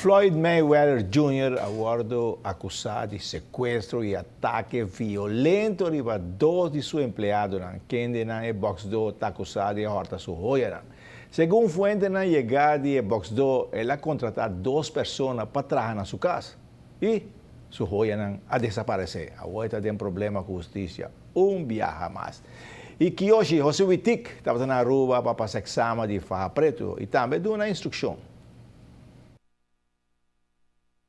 Floyd Mayweather Jr. aguardo acusado de sequestro e ataque violento riba dos de seu empleado na quem na box do está acusado de horta sua joia. Segundo fuente na chegada de box do, ela contratar duas pessoas para trabalhar na sua casa e sua joia a desaparecer. A outra tem problema com a justiça, viaja mais. E que hoje José Wittig estava na rua para passar exame de farra preto e também deu uma instrução.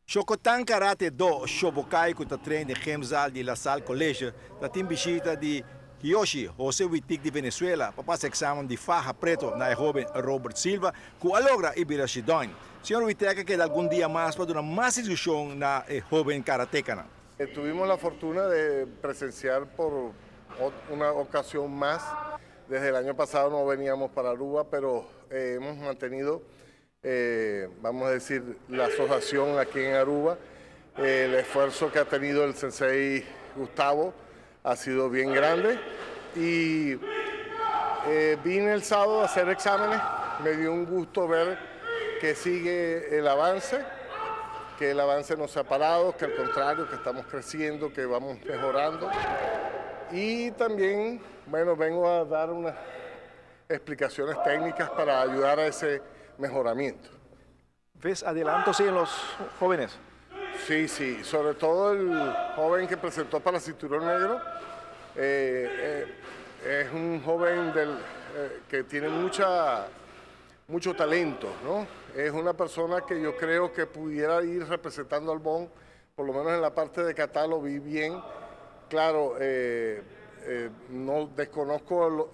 Chocotan Karate Do, Shobokai, que está treino de Gemzal de La Salle College, da tem visita de Kiyoshi, José Wittig de Venezuela, para passar exame de farra preto na jovem Robert Silva, que alogra Ibira Shidon. Senhor Wittig, queda algum dia mais para dar mais instrução na jovem karateca. Tuvimos la fortuna de presenciar por una ocasión más. Desde el año pasado no veníamos para Aruba, pero hemos mantenido, vamos a decir, la asociación aquí en Aruba. El esfuerzo que ha tenido el sensei Gustavo ha sido bien grande. Y vine el sábado a hacer exámenes. Me dio un gusto ver que sigue el avance, que el avance no se ha parado, que al contrario, que estamos creciendo, que vamos mejorando. Y también, bueno, vengo a dar unas explicaciones técnicas para ayudar a ese mejoramiento. ¿Ves adelantos en los jóvenes? Sí, sí, sobre todo el joven que presentó para Cinturón Negro. Es un joven que tiene mucho talento, ¿no? Es una persona que yo creo que pudiera ir representando al BON, por lo menos en la parte de kata lo vi bien. Claro, no desconozco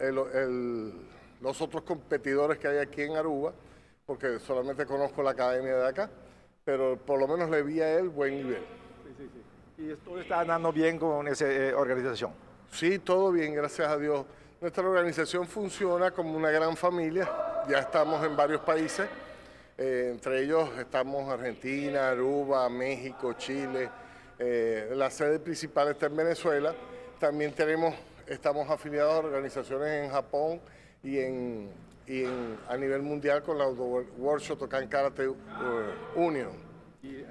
los otros competidores que hay aquí en Aruba, porque solamente conozco la academia de acá, pero por lo menos le vi a él buen nivel. Sí, sí, sí. ¿Y todo está andando bien con esa organización? Sí, todo bien, gracias a Dios. Nuestra organización funciona como una gran familia, ya estamos en varios países, entre ellos estamos Argentina, Aruba, México, Chile. La sede principal está en Venezuela. También estamos afiliados a organizaciones en Japón y a nivel mundial con la World Shotokan Karate Union.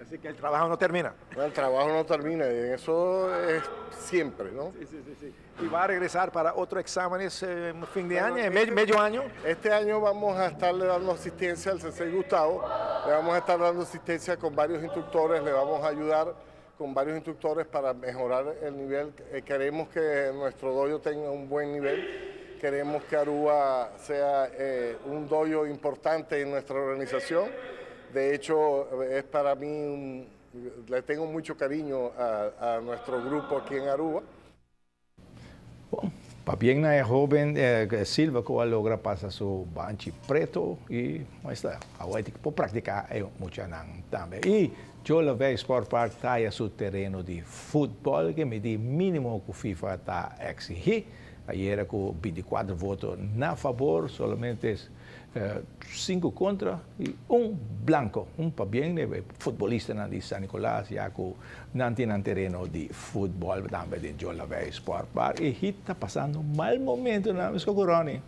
Así que el trabajo no termina. Bueno, el trabajo no termina, y eso es siempre, ¿no? Sí, sí, sí, sí. ¿Y va a regresar para otros exámenes fin de año, medio año? Este año vamos a estarle dando asistencia al sensei Gustavo, le vamos a estar dando asistencia con varios instructores, le vamos a ayudar con varios instructores para mejorar el nivel. Queremos que nuestro dojo tenga un buen nivel, queremos que Aruba sea un dojo importante en nuestra organización. De hecho, es para mí, le tengo mucho cariño a nuestro grupo aquí en Aruba. Bom, para bien na joven Silva que logra pasar su banchi preto e mas está, agora tem que praticar muito também. E eu levei Sport Park tá seu terreno de futebol que me di mínimo que o FIFA está exigir. Ayer com 24 votos na favor, somente 5 contra e blanco. Para bem, futebolista de San Nicolás, já que não tem terreno de futebol também de Jolavei Sport Park. E está passando um mau momento na Ronnie.